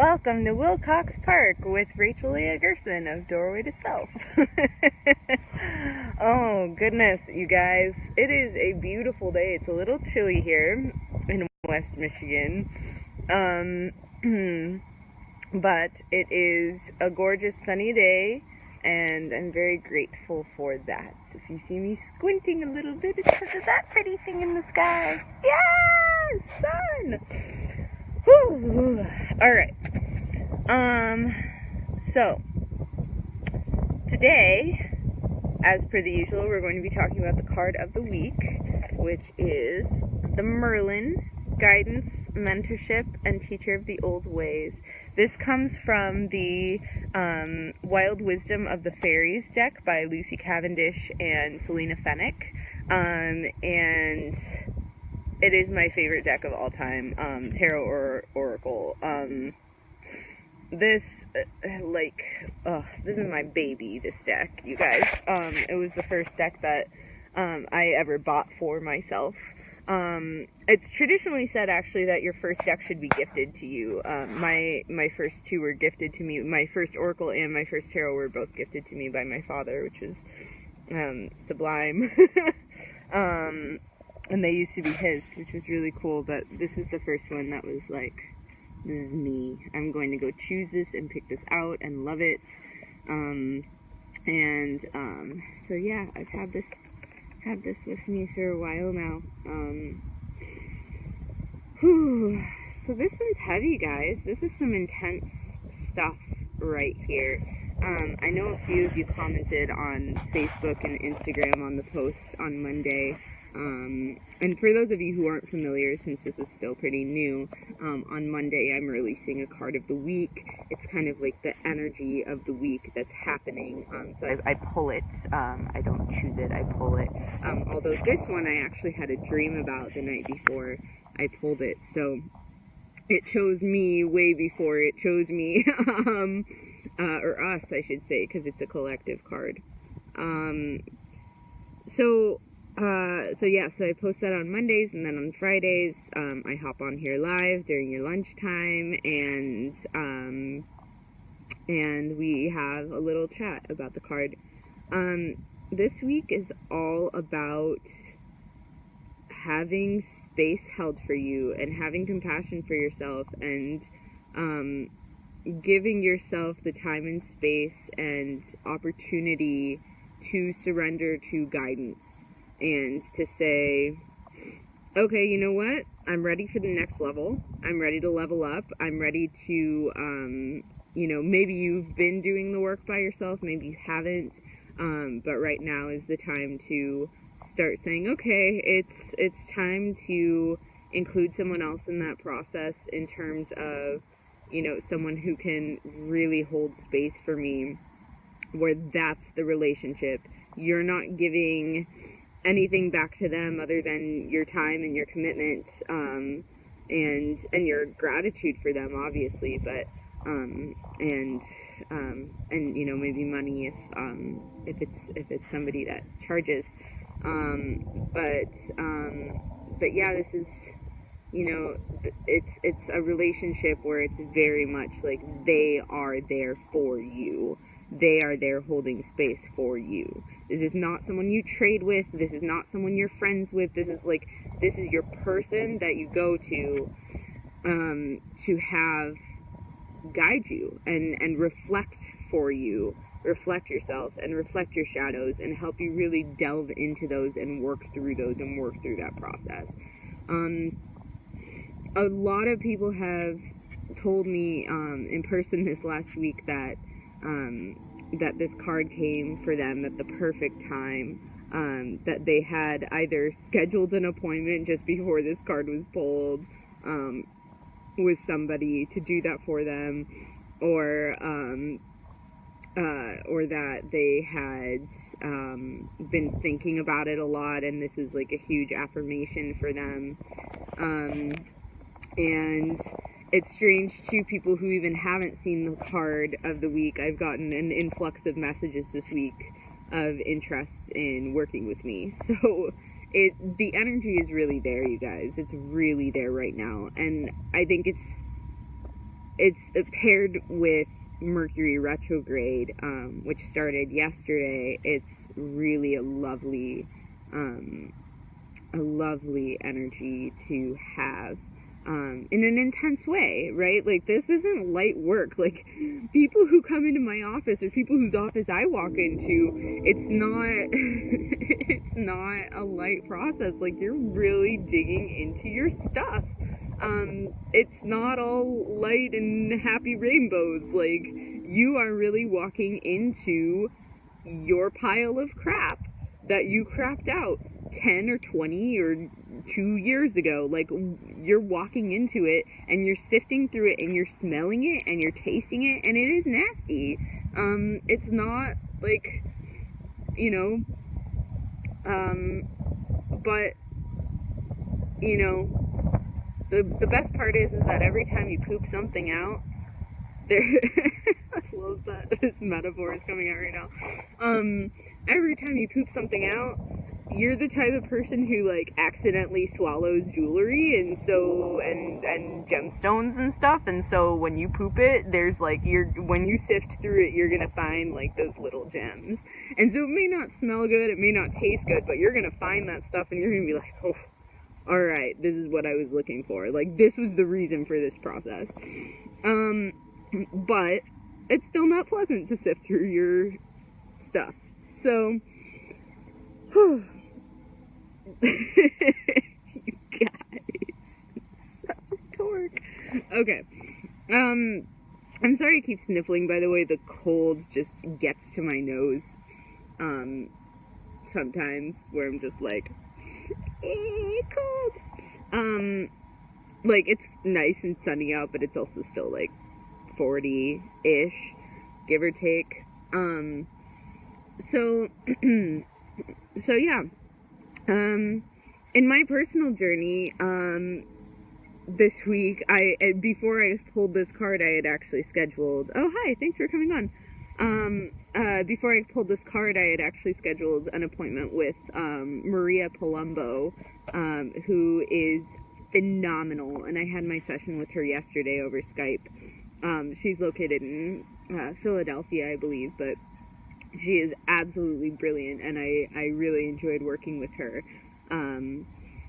Welcome to Wilcox Park with Rachel Leah Gerson of Doorway to Self. Oh goodness, you guys, it is a beautiful day. It's a little chilly here in West Michigan, but it is a gorgeous sunny day, and I'm very grateful for that. If you see me squinting a little bit, it's because of that pretty thing in the sky. Yes, sun! Whew. Alright. So, today, as per the usual, we're going to be talking about the card of the week, which is the Merlin, Guidance, Mentorship, and Teacher of the Old Ways. This comes from the Wild Wisdom of the Fairies deck by Lucy Cavendish and Selena Fenech, and it is my favorite deck of all time, Tarot or Oracle. This is my baby, this deck, you guys. It was the first deck that I ever bought for myself. It's traditionally said, actually, that your first deck should be gifted to you. My first two were gifted to me. My first Oracle and my first Tarot were both gifted to me by my father, which is sublime. And they used to be his, which was really cool, but this is the first one that was like, this is me. I'm going to go choose this and pick this out and love it. So yeah, I've had this with me for a while now. So this one's heavy, guys. This is some intense stuff right here. I know a few of you commented on Facebook and Instagram on the post on Monday. And for those of you who aren't familiar, since this is still pretty new, on Monday I'm releasing a card of the week. It's kind of like the energy of the week that's happening. So I pull it. I don't choose it, I pull it. Although this one I actually had a dream about the night before I pulled it. So it chose me way before it chose me. Or us, I should say, because it's a collective card. So I post that on Mondays, and then on Fridays, I hop on here live during your lunchtime, and we have a little chat about the card. This week is all about having space held for you, and having compassion for yourself, and giving yourself the time and space and opportunity to surrender to guidance. And to say, okay, you know what? I'm ready for the next level. I'm ready to level up. I'm ready to, maybe you've been doing the work by yourself, maybe you haven't, but right now is the time to start saying, okay, it's time to include someone else in that process, in terms of, someone who can really hold space for me, where that's the relationship. You're not giving anything back to them other than your time and your commitment, and your gratitude for them, obviously, but maybe money if it's somebody that charges, but yeah, this is, it's a relationship where it's very much like they are there for you. They are there holding space for you. This is not someone you trade with. This is not someone you're friends with. This is your person that you go to have guide you and reflect for you, reflect yourself and reflect your shadows, and help you really delve into those and work through those and work through that process. A lot of people have told me in person this last week that this card came for them at the perfect time, that they had either scheduled an appointment just before this card was pulled with somebody to do that for them, or that they had been thinking about it a lot, and this is like a huge affirmation for them. And it's strange, too, people who even haven't seen the card of the week. I've gotten an influx of messages this week of interest in working with me. So the energy is really there, you guys. It's really there right now. And I think it's it's paired with Mercury Retrograde, which started yesterday. It's really a lovely energy to have. In an intense way, right? Like, this isn't light work. Like, people who come into my office, or people whose office I walk into, it's not it's not a light process. Like, you're really digging into your stuff. It's not all light and happy rainbows. Like, you are really walking into your pile of crap that you crapped out 10 or 20 or 2 years ago. Like, you're walking into it and you're sifting through it and you're smelling it and you're tasting it, and it is nasty. It's not like, you know, but, you know, the best part is that every time you poop something out, there, I love that this metaphor is coming out right now. Every time you poop something out, you're the type of person who, like, accidentally swallows jewelry and gemstones and stuff, and so when you poop it, there's, like, when you sift through it, you're gonna find, like, those little gems. And so it may not smell good, it may not taste good, but you're gonna find that stuff and you're gonna be like, oh, alright, this is what I was looking for. Like, this was the reason for this process. But it's still not pleasant to sift through your stuff. So, you guys, so dork. Okay. I'm sorry I keep sniffling, by the way. The cold just gets to my nose. Sometimes, where I'm just like, cold. Like, it's nice and sunny out, but it's also still, like, 40-ish, give or take. So yeah. In my personal journey, this week, before I pulled this card, I had actually scheduled, oh, hi, thanks for coming on. Before I pulled this card, I had actually scheduled an appointment with, Maria Palumbo, who is phenomenal, and I had my session with her yesterday over Skype. She's located in, Philadelphia, I believe, but she is absolutely brilliant, and I really enjoyed working with her.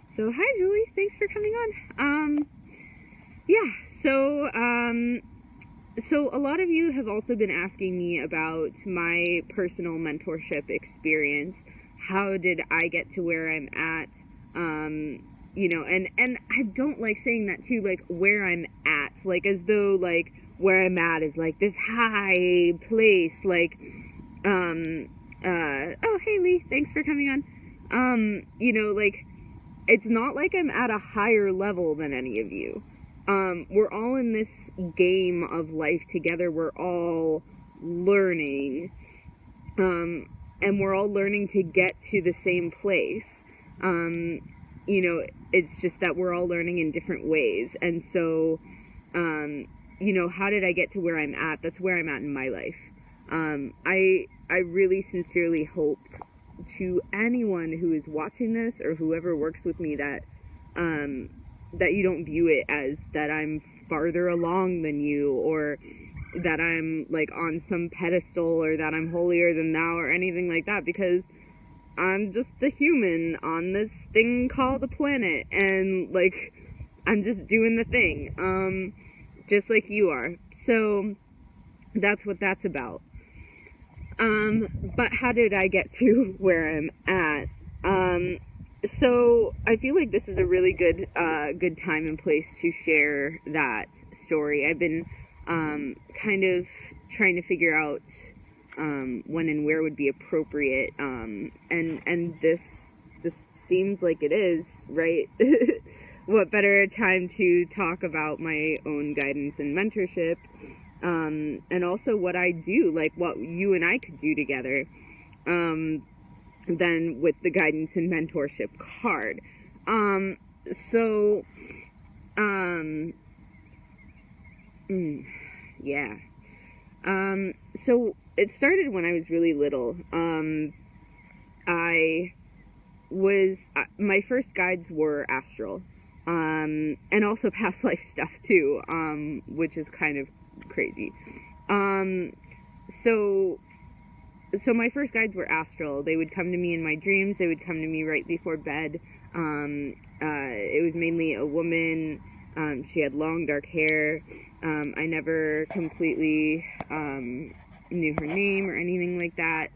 So hi, Julie, thanks for coming on. Yeah, so a lot of you have also been asking me about my personal mentorship experience. How did I get to where I'm at? You know, and I don't like saying that too, like, where I'm at, like, as though, like, where I'm at is, like, this high place, like, oh, hey, Lee, thanks for coming on. You know, like, it's not like I'm at a higher level than any of you. We're all in this game of life together. We're all learning, and we're all learning to get to the same place. You know, it's just that we're all learning in different ways. And so, you know, how did I get to where I'm at? That's where I'm at in my life. I really sincerely hope to anyone who is watching this, or whoever works with me, that that you don't view it as that I'm farther along than you, or that I'm, like, on some pedestal, or that I'm holier than thou, or anything like that, because I'm just a human on this thing called a planet, and, like, I'm just doing the thing, just like you are. So that's what that's about. But how did I get to where I'm at? So I feel like this is a really good time and place to share that story. I've been, kind of trying to figure out, when and where would be appropriate, and this just seems like it is, right? What better time to talk about my own guidance and mentorship, and also what I do, like what you and I could do together, than with the guidance and mentorship card. Yeah. So it started when I was really little. My first guides were astral. and also past life stuff too, which is kind of crazy. So my first guides were astral. They would come to me in my dreams. They would come to me right before bed. It was mainly a woman. She had long dark hair. I never completely knew her name or anything like that.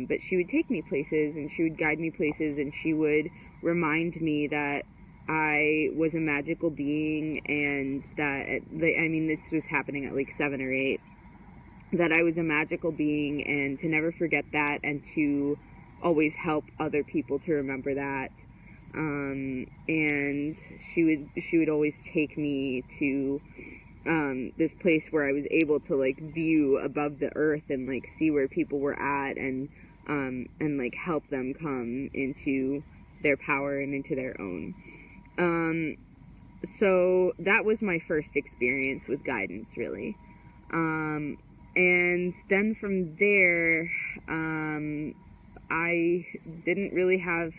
But she would take me places, and she would guide me places, and she would remind me that I was a magical being, and that, this was happening at like 7 or 8, that I was a magical being, and to never forget that, and to always help other people to remember that. And she would always take me to this place where I was able to like view above the earth and like see where people were at, and like help them come into their power and into their own. So that was my first experience with guidance, really. And then from there, I didn't really have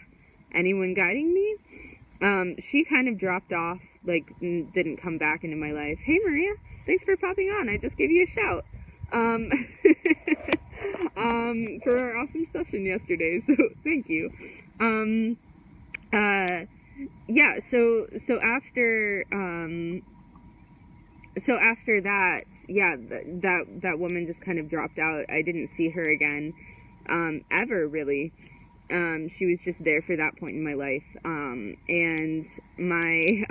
anyone guiding me. She kind of dropped off, like, didn't come back into my life. Hey, Maria, thanks for popping on. I just gave you a shout. For our awesome session yesterday, so thank you. Yeah, so after that, yeah, that woman just kind of dropped out. I didn't see her again, ever, really. She was just there for that point in my life. And my,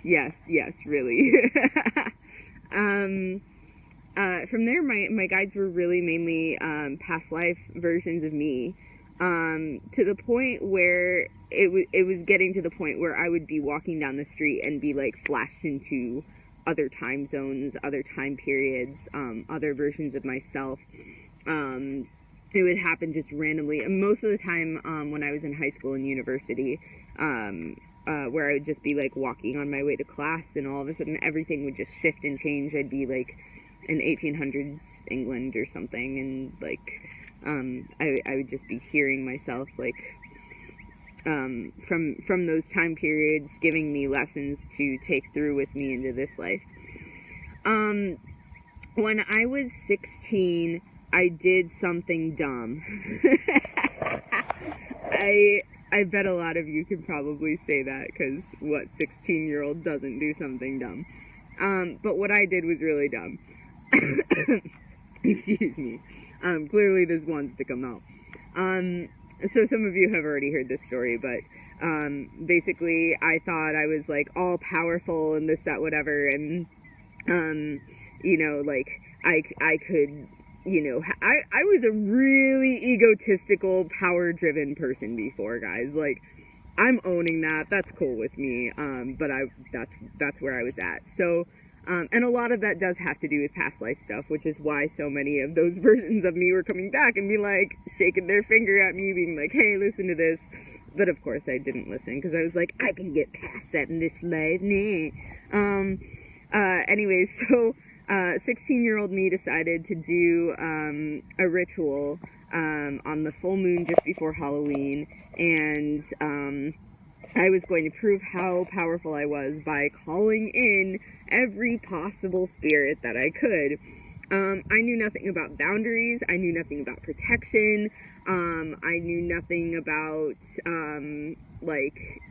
yes, really. From there, my guides were really mainly, past life versions of me. To the point where it was getting to the point where I would be walking down the street and be like flashed into other time zones, other time periods, other versions of myself. It would happen just randomly, and most of the time when I was in high school and university, where I would just be like walking on my way to class, and all of a sudden everything would just shift and change. I'd be like in 1800s England or something, and like I would just be hearing myself like from those time periods, giving me lessons to take through with me into this life. When I was 16, I did something dumb. I bet a lot of you could probably say that, because what 16-year-old doesn't do something dumb? But what I did was really dumb. Excuse me. Clearly this wants to come out. So some of you have already heard this story, but basically I thought I was like all powerful and this, that, whatever, and like I could, I was a really egotistical, power-driven person before, guys. Like, I'm owning that. That's cool with me. But that's where I was at. So, and a lot of that does have to do with past life stuff, which is why so many of those versions of me were coming back and be like, shaking their finger at me, being like, hey, listen to this. But of course I didn't listen, because I was like, I can get past that in this life. Anyways, so 16-year-old me decided to do a ritual on the full moon just before Halloween, and I was going to prove how powerful I was by calling in every possible spirit that I could. I knew nothing about boundaries. I knew nothing about protection. I knew nothing about like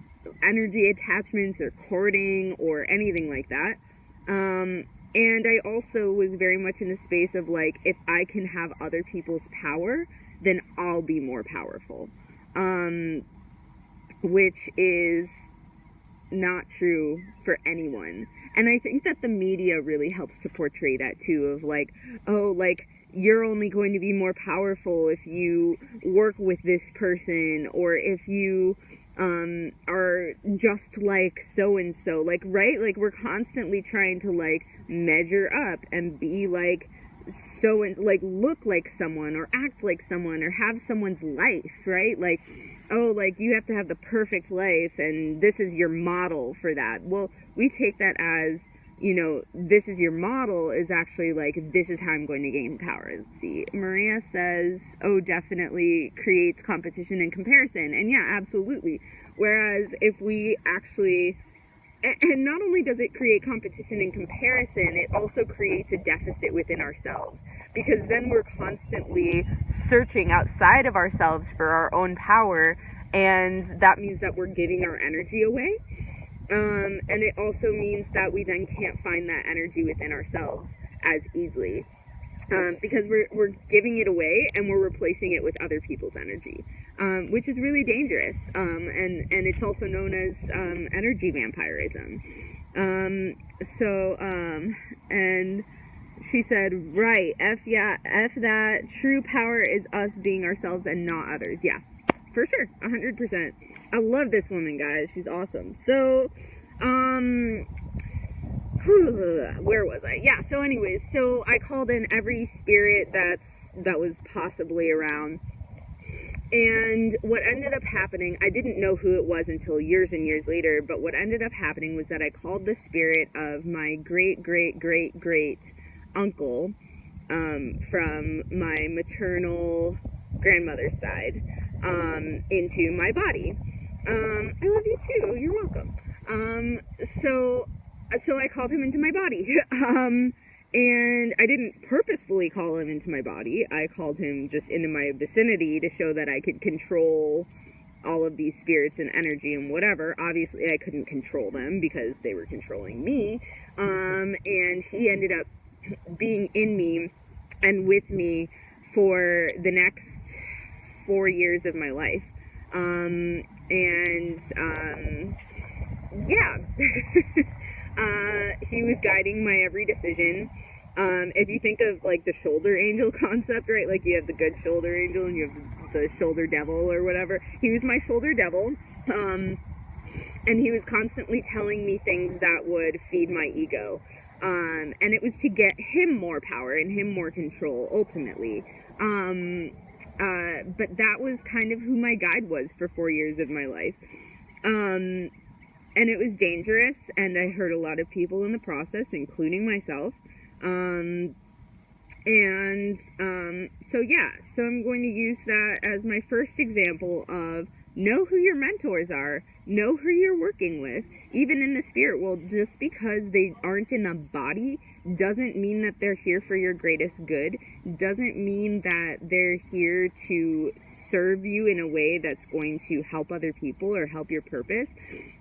energy attachments or courting or anything like that. And I also was very much in the space of like, if I can have other people's power, then I'll be more powerful. Which is not true for anyone. And I think that the media really helps to portray that too, of like, oh, like, you're only going to be more powerful if you work with this person, or if you are just like so-and-so, like, right? Like, we're constantly trying to like measure up and be like so, and like look like someone or act like someone or have someone's life, right? Like, oh, like, you have to have the perfect life and this is your model for that. Well, we take that as you know, this is your model, is actually like, this is how I'm going to gain power. Let's see. Maria says, oh, definitely creates competition and comparison. And yeah, absolutely. Whereas if we actually, and not only does it create competition and comparison, it also creates a deficit within ourselves. Because then we're constantly searching outside of ourselves for our own power. And that means that we're giving our energy away. And it also means that we then can't find that energy within ourselves as easily, because we're giving it away and we're replacing it with other people's energy, which is really dangerous. And it's also known as energy vampirism. And she said, right, F that, true power is us being ourselves and not others. Yeah, for sure, 100%. I love this woman, guys. She's awesome. So, where was I? Yeah, so anyways, so I called in every spirit that was possibly around. And what ended up happening, I didn't know who it was until years and years later, but what ended up happening was that I called the spirit of my great uncle, from my maternal grandmother's side, into my body. I love you too. You're welcome. So I called him into my body. And I didn't purposefully call him into my body. I called him just into my vicinity to show that I could control all of these spirits and energy and whatever. Obviously, I couldn't control them because they were controlling me. And he ended up being in me and with me for the next 4 years of my life. Yeah, he was guiding my every decision. If you think of like the shoulder angel concept, right? Like you have the good shoulder angel and you have the shoulder devil or whatever. He was my shoulder devil. And he was constantly telling me things that would feed my ego. And it was to get him more power and him more control, ultimately. But that was kind of who my guide was for 4 years of my life. And it was dangerous, and I hurt a lot of people in the process, including myself. So yeah, so I'm going to use that as my first example of know who your mentors are, know who you're working with. Even in the spirit world, just because they aren't in a body doesn't mean that they're here for your greatest good, doesn't mean that they're here to serve you in a way that's going to help other people or help your purpose.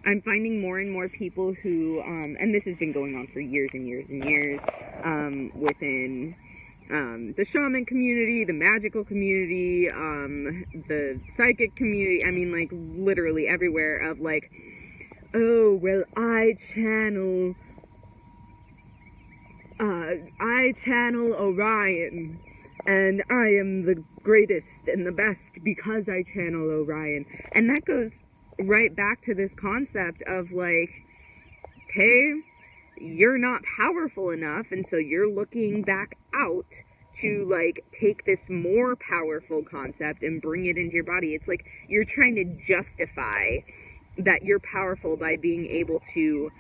I'm finding more and more people who, and this has been going on for years and years and years, within the shaman community, the magical community, the psychic community, I mean, like, literally everywhere, of like, oh, well, I channel Orion, and I am the greatest and the best because I channel Orion. And that goes right back to this concept of like, okay, you're not powerful enough, and so you're looking back out to like take this more powerful concept and bring it into your body. It's like you're trying to justify that you're powerful by being able to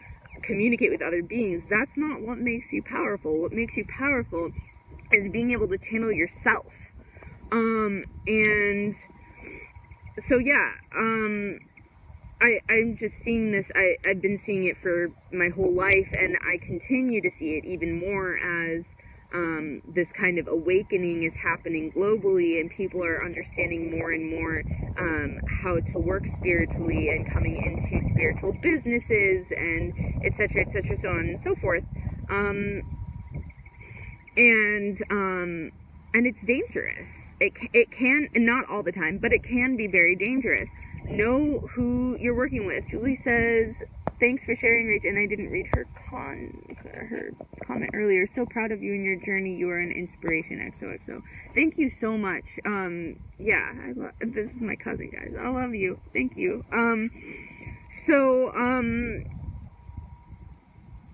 communicate with other beings. That's not what makes you powerful. What makes you powerful is being able to channel yourself. And so yeah, I'm just seeing this. I've been seeing it for my whole life, and I continue to see it even more as this kind of awakening is happening globally, and people are understanding more and more how to work spiritually and coming into spiritual businesses and etc., so on and so forth. And it's dangerous. It can, not all the time, but it can be very dangerous. Know who you're working with. Julie says, thanks for sharing, Rach, and I didn't read her comment earlier. So proud of you and your journey. You are an inspiration, XOXO. Thank you so much. Yeah, this is my cousin, guys. I love you. Thank you.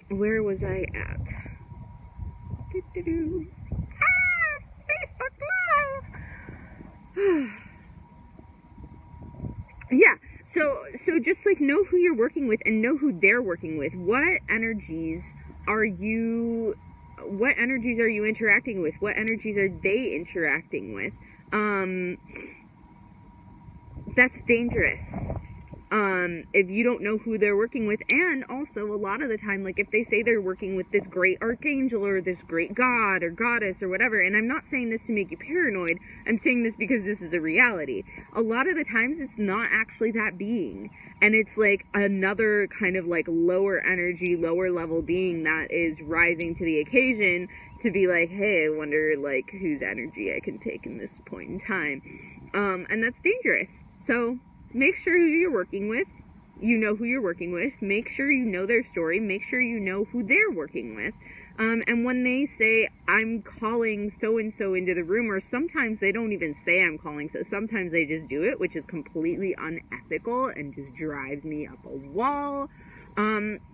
Where was I at? Facebook Live! Yeah, so just like know who you're working with and know who they're working with. What energies what energies are you interacting with? What energies are they interacting with? That's dangerous. If you don't know who they're working with, and also a lot of the time, like if they say they're working with this great archangel or this great god or goddess or whatever, and I'm not saying this to make you paranoid, I'm saying this because this is a reality. A lot of the times it's not actually that being, and it's like another kind of like lower energy, lower level being that is rising to the occasion to be like, hey, I wonder like whose energy I can take in this point in time. And that's dangerous. So make sure who you're working with. You know who you're working with. Make sure you know their story. Make sure you know who they're working with. And when they say, I'm calling so-and-so into the room, or sometimes they don't even say I'm calling, so sometimes they just do it, which is completely unethical and just drives me up a wall.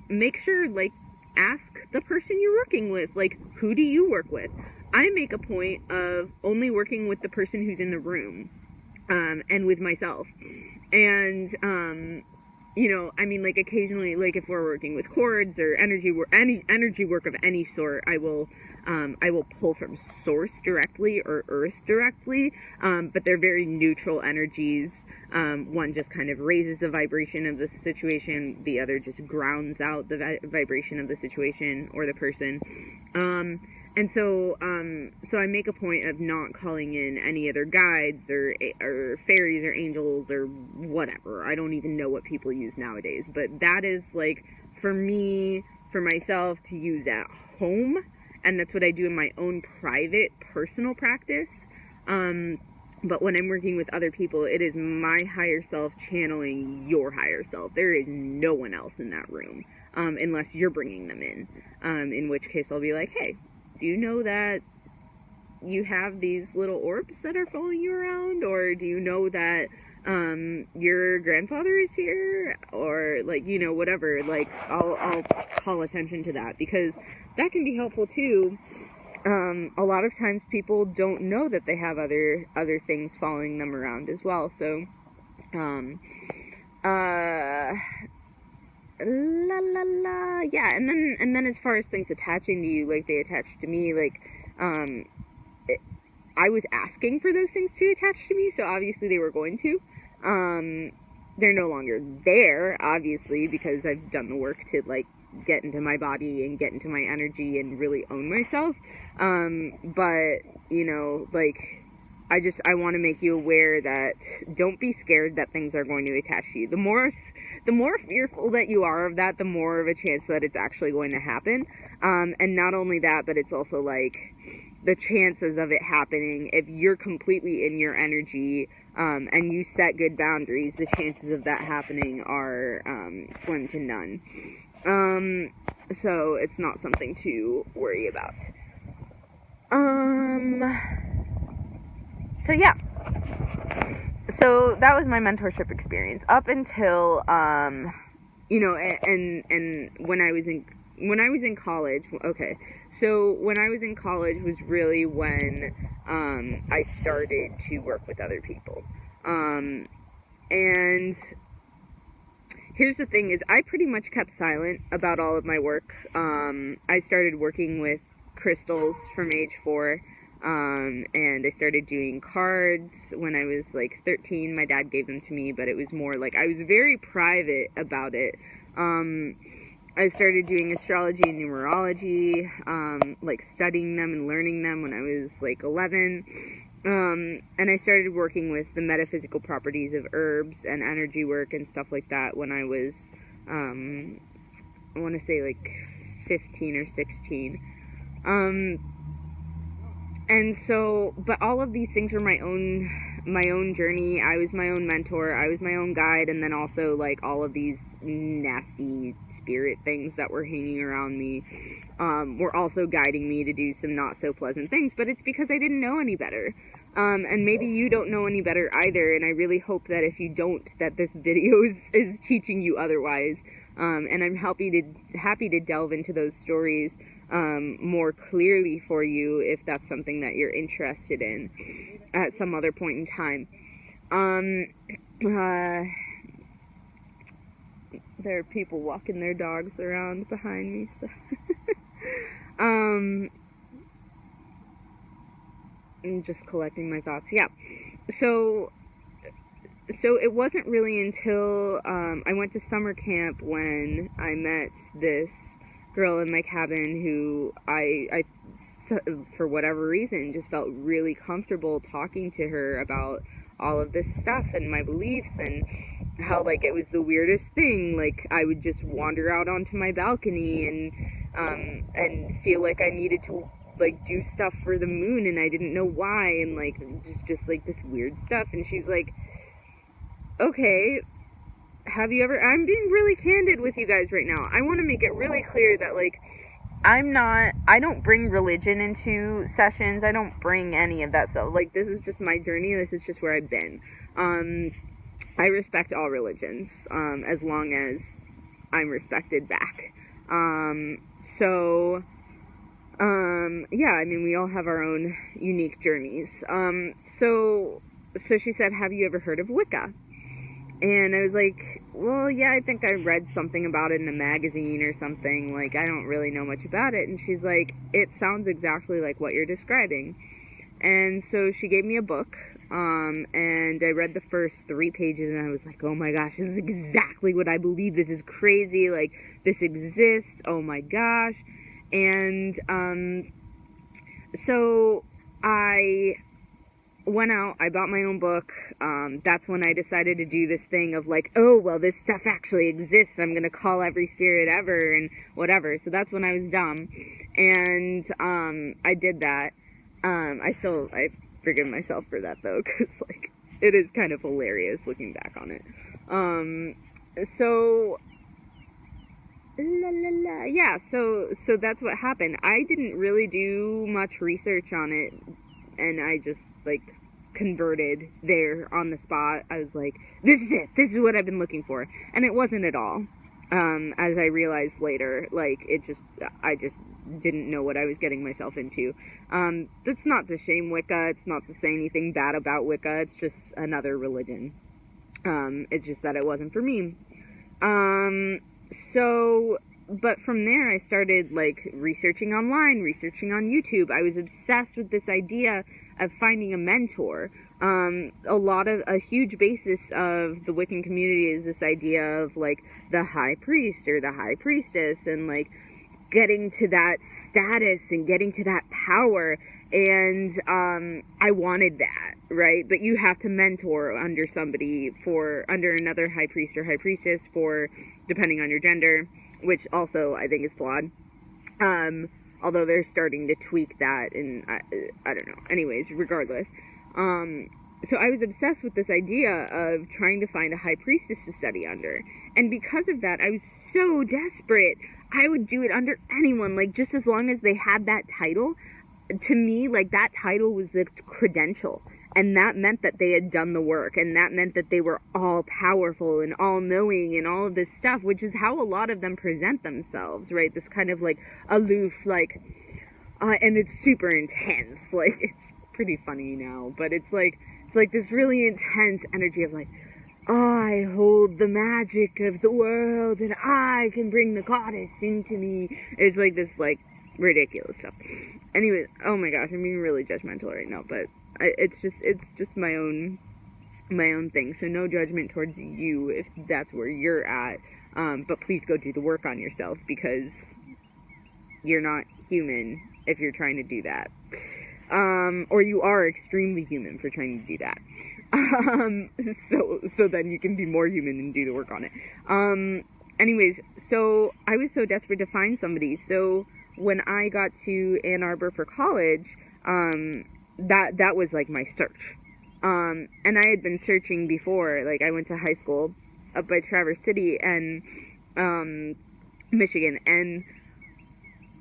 Make sure, like, ask the person you're working with, like, who do you work with? I make a point of only working with the person who's in the room, and with myself. And, you know, I mean, like, occasionally, like, if we're working with cords or any energy work of any sort, I will pull from source directly or earth directly, but they're very neutral energies. One just kind of raises the vibration of the situation, the other just grounds out the vibration of the situation or the person. And so I make a point of not calling in any other guides or fairies or angels or whatever. I don't even know what people use nowadays, but that is like, for me, for myself to use at home, and that's what I do in my own private, personal practice. But when I'm working with other people, it is my higher self channeling your higher self. There is no one else in that room, unless you're bringing them in which case I'll be like, hey, do you know that you have these little orbs that are following you around? Or do you know that your grandfather is here? Or, like, you know, whatever. Like, I'll call attention to that, because that can be helpful too. A lot of times people don't know that they have other things following them around as well. So, yeah. And then as far as things attaching to you, like they attach to me, like, I was asking for those things to attach to me, so obviously they were going to. They're no longer there, obviously, because I've done the work to, like, get into my body and get into my energy and really own myself. But, you know, like, I want to make you aware that don't be scared that things are going to attach to you. The more fearful that you are of that, the more of a chance that it's actually going to happen. And not only that, but it's also like the chances of it happening, if you're completely in your energy, and you set good boundaries, the chances of that happening are, slim to none. So it's not something to worry about. So yeah. So that was my mentorship experience up until, you know, and when I was in college, okay, so when I was in college was really when, I started to work with other people. And here's the thing is, I pretty much kept silent about all of my work. I started working with crystals from age 4. And I started doing cards when I was like 13. My dad gave them to me, but it was more like, I was very private about it. I started doing astrology and numerology, like studying them and learning them when I was like 11. And I started working with the metaphysical properties of herbs and energy work and stuff like that when I was, I want to say like 15 or 16. And so, but all of these things were my own journey. I was my own mentor. I was my own guide. And then also, like, all of these nasty spirit things that were hanging around me, were also guiding me to do some not so pleasant things. But it's because I didn't know any better. And maybe you don't know any better either. And I really hope that if you don't, that this video is teaching you otherwise. And I'm happy to delve into those stories more clearly for you if that's something that you're interested in at some other point in time. There are people walking their dogs around behind me, so I'm just collecting my thoughts. Yeah. So it wasn't really until I went to summer camp when I met this girl in my cabin who I for whatever reason just felt really comfortable talking to her about all of this stuff and my beliefs, and how like it was the weirdest thing. Like I would just wander out onto my balcony and feel like I needed to like do stuff for the moon, and I didn't know why, and like just like this weird stuff. And she's like, okay, have you ever, I'm being really candid with you guys right now. I want to make it really clear that like I don't bring religion into sessions. I don't bring any of that stuff. Like, this is just my journey. This is just where I've been. I respect all religions, as long as I'm respected back. Yeah, I mean, we all have our own unique journeys. So she said, have you ever heard of Wicca? And I was like, well, yeah, I think I read something about it in a magazine or something. Like, I don't really know much about it. And she's like, it sounds exactly like what you're describing. And so she gave me a book, and I read the first 3 pages, and I was like, oh my gosh, this is exactly what I believe. This is crazy. Like, this exists. Oh my gosh. And so I went out, I bought my own book. That's when I decided to do this thing of like, oh, well, this stuff actually exists. I'm going to call every spirit ever and whatever. So that's when I was dumb. And I did that. I forgive myself for that though, because like, it is kind of hilarious looking back on it. Yeah, so that's what happened. I didn't really do much research on it, and I just like converted there on the spot. I was like, this is it, this is what I've been looking for. And it wasn't at all. As I realized later, like, I just didn't know what I was getting myself into. That's not to shame Wicca, it's not to say anything bad about Wicca, it's just another religion. It's just that it wasn't for me. But from there I started like researching online, researching on YouTube. I was obsessed with this idea of finding a mentor. A huge basis of the Wiccan community is this idea of like the high priest or the high priestess, and like getting to that status and getting to that power. And I wanted that, right? But you have to mentor under another high priest or high priestess for, depending on your gender, which also I think is flawed. Although they're starting to tweak that, and I don't know. Anyways, regardless. So I was obsessed with this idea of trying to find a high priestess to study under. And because of that, I was so desperate. I would do it under anyone, like, just as long as they had that title. To me, like, that title was the credential. And that meant that they had done the work. And that meant that they were all powerful and all knowing and all of this stuff, which is how a lot of them present themselves, right? This kind of, like, aloof, like, and it's super intense. Like, it's pretty funny now, but it's like this really intense energy of like, I hold the magic of the world and I can bring the goddess into me. It's like this, like, ridiculous stuff. Anyways, oh my gosh, I'm being really judgmental right now, but it's just my own thing. So no judgment towards you if that's where you're at. But please go do the work on yourself, because you're not human if you're trying to do that. Or you are extremely human for trying to do that. So then you can be more human and do the work on it. Anyways, so I was so desperate to find somebody. So when I got to Ann Arbor for college, that was like my search. And I had been searching before. Like, I went to high school up by Traverse City and Michigan, and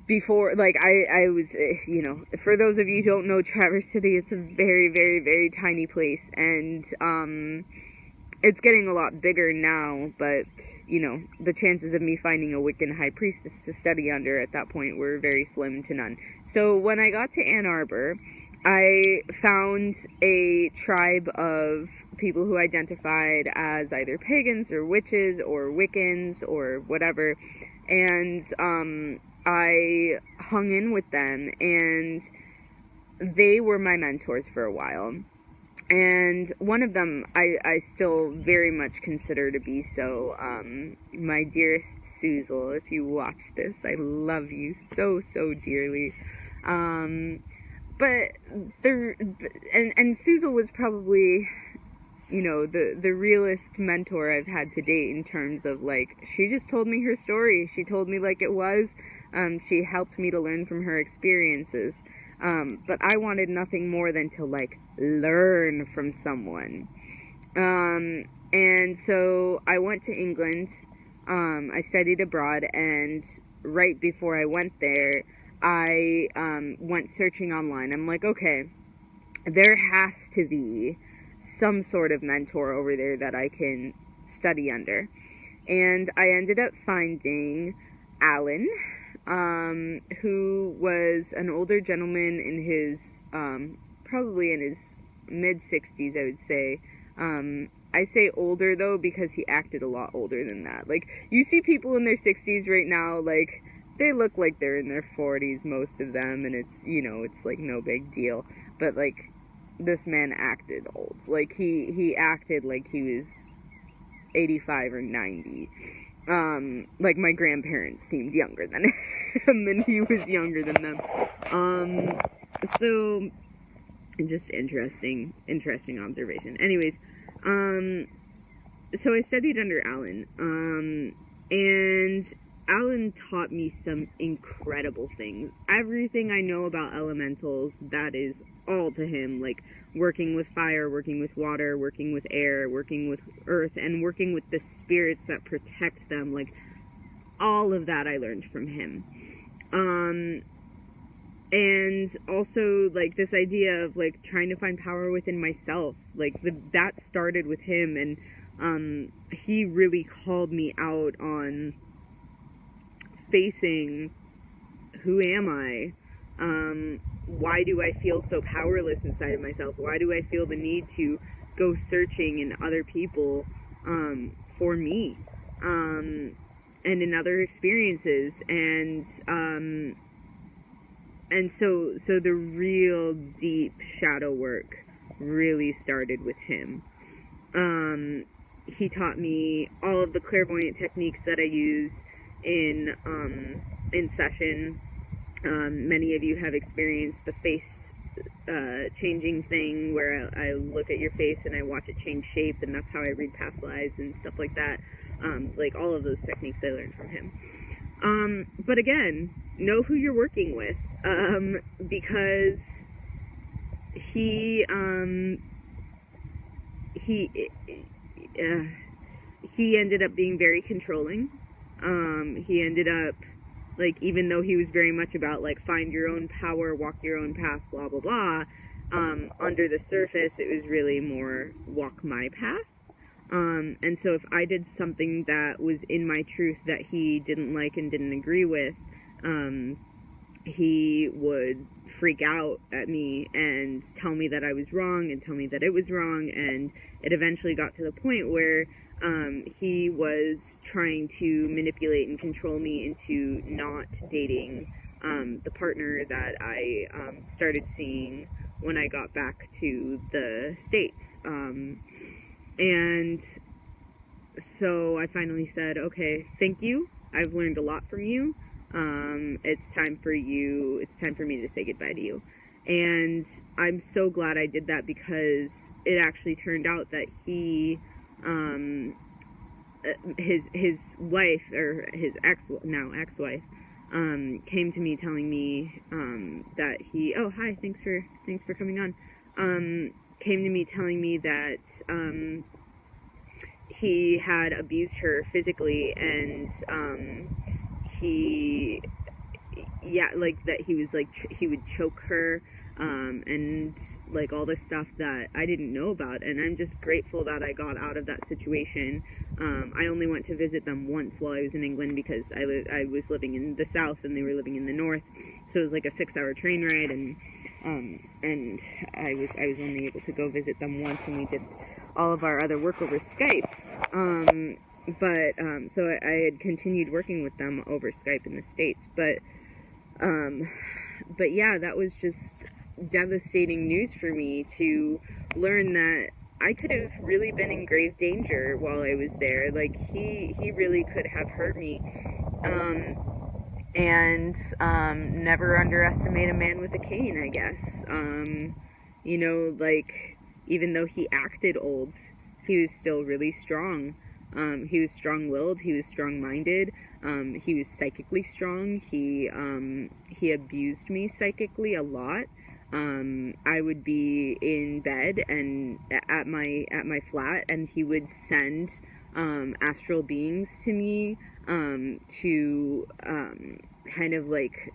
before, like, I was, you know, for those of you who don't know Traverse City, it's a very, very, very tiny place, and it's getting a lot bigger now, but, you know, the chances of me finding a Wiccan high priestess to study under at that point were very slim to none. So when I got to Ann Arbor, I found a tribe of people who identified as either pagans or witches or Wiccans or whatever, and I hung in with them, and they were my mentors for a while. And one of them I still very much consider to be so. My dearest Suzel, if you watch this, I love you so, so dearly. But and Suzel was probably, you know, the realist mentor I've had to date, in terms of, like, she just told me her story. She told me like it was. She helped me to learn from her experiences. But I wanted nothing more than to, like, learn from someone. And so I went to England. I studied abroad, and right before I went there, I went searching online. I'm like, okay, there has to be some sort of mentor over there that I can study under. And I ended up finding Alan, who was an older gentleman in his, probably in his mid-60s, I would say. I say older, though, because he acted a lot older than that. Like, you see people in their 60s right now, like, they look like they're in their 40s, most of them, and it's, you know, it's, like, no big deal. But, like, this man acted old. Like, he acted like he was 85 or 90. Like, my grandparents seemed younger than him, and he was younger than them. So, just interesting observation. Anyways, so I studied under Alan, and Alan taught me some incredible things. Everything I know about elementals, that is all to him. Like, working with fire, working with water, working with air, working with earth, and working with the spirits that protect them. Like, all of that I learned from him. And also, like, this idea of, like, trying to find power within myself. Like, that started with him, and he really called me out on facing, who am I? Why do I feel so powerless inside of myself? Why do I feel the need to go searching in other people for me, and in other experiences? And so the real deep shadow work really started with him. He taught me all of the clairvoyant techniques that I use in session. Many of you have experienced the face changing thing, where I look at your face and I watch it change shape, and that's how I read past lives and stuff like that. Like, all of those techniques I learned from him. But again, know who you're working with, because he ended up being very controlling. He ended up, like, even though he was very much about, like, find your own power, walk your own path, blah, blah, blah, under the surface, it was really more walk my path. And so if I did something that was in my truth that he didn't like and didn't agree with, he would freak out at me and tell me that I was wrong and tell me that it was wrong. And it eventually got to the point where he was trying to manipulate and control me into not dating the partner that I started seeing when I got back to the States. And so I finally said, okay, thank you. I've learned a lot from you. It's time for me to say goodbye to you. And I'm so glad I did that, because it actually turned out that he, his wife, or his ex-wife, came to me telling me, that he, oh, hi, thanks for coming on, came to me telling me that, he had abused her physically, and, that he was, like, he would choke her, and, like, all this stuff that I didn't know about. And I'm just grateful that I got out of that situation. I only went to visit them once while I was in England, because I was living in the south and they were living in the north, so it was like a 6-hour train ride, and I was only able to go visit them once, and we did all of our other work over Skype. But, so I had continued working with them over Skype in the States, but yeah, that was just devastating news for me to learn that I could have really been in grave danger while I was there. Like, he really could have hurt me. And never underestimate a man with a cane, I guess. You know, like, even though he acted old, he was still really strong. He was strong-willed, he was strong-minded, he was psychically strong, he abused me psychically a lot. I would be in bed and at my flat, and he would send astral beings to me to kind of like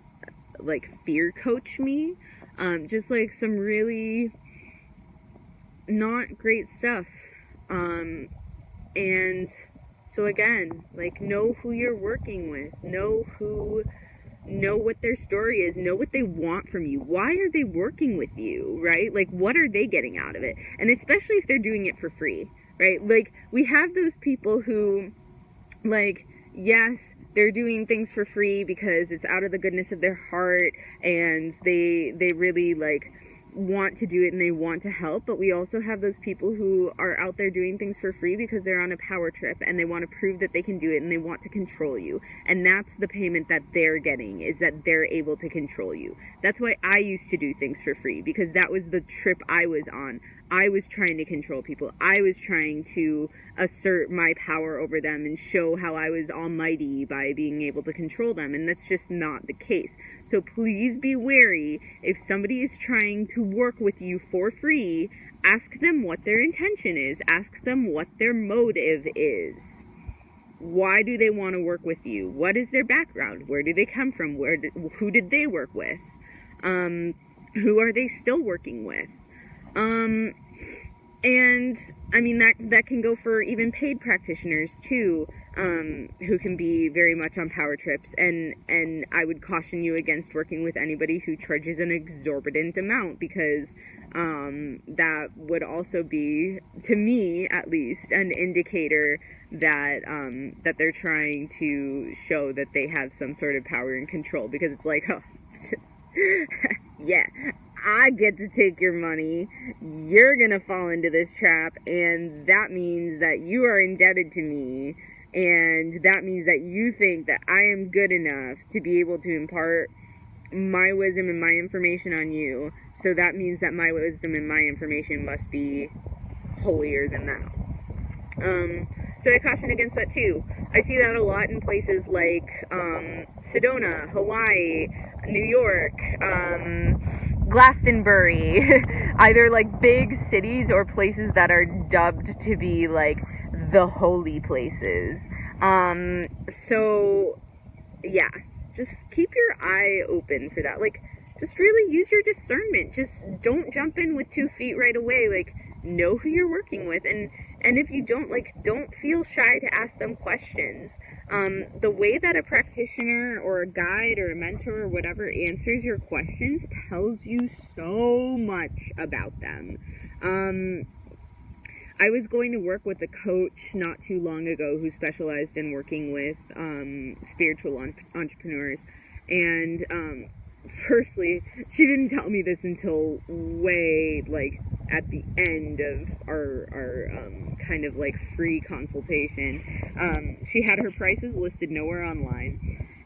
fear coach me, just like some really not great stuff. And so again, like, know who you're working with, know what their story is, know what they want from you. Why are they working with you, right? Like, what are they getting out of it? And especially if they're doing it for free, right? Like, we have those people who, like, yes, they're doing things for free because it's out of the goodness of their heart, and they really, like, want to do it and they want to help. But we also have those people who are out there doing things for free because they're on a power trip and they want to prove that they can do it, and they want to control you. And that's the payment that they're getting, is that they're able to control you. That's why I used to do things for free, because that was the trip I was on. I was trying to control people. I was trying to assert my power over them and show how I was almighty by being able to control them, and that's just not the case. So please be wary. If somebody is trying to work with you for free, ask them what their intention is. Ask them what their motive is. Why do they want to work with you? What is their background? Where do they come from? Who did they work with? Who are they still working with? And I mean, that can go for even paid practitioners too, who can be very much on power trips. And I would caution you against working with anybody who charges an exorbitant amount, because that would also be, to me at least, an indicator that that they're trying to show that they have some sort of power and control. Because it's like, oh, yeah, I get to take your money, you're gonna fall into this trap, and that means that you are indebted to me, and that means that you think that I am good enough to be able to impart my wisdom and my information on you, so that means that my wisdom and my information must be holier than thou. So I caution against that too. I see that a lot in places like Sedona, Hawaii, New York, Glastonbury, either like big cities or places that are dubbed to be like the holy places. So yeah, just keep your eye open for that. Like, just really use your discernment. Just don't jump in with 2 feet right away. Like, know who you're working with, and if you don't, like, don't feel shy to ask them questions. The way that a practitioner or a guide or a mentor or whatever answers your questions tells you so much about them. I was going to work with a coach not too long ago who specialized in working with spiritual entrepreneurs, and firstly, she didn't tell me this until way, like, at the end of our kind of like free consultation. She had her prices listed nowhere online,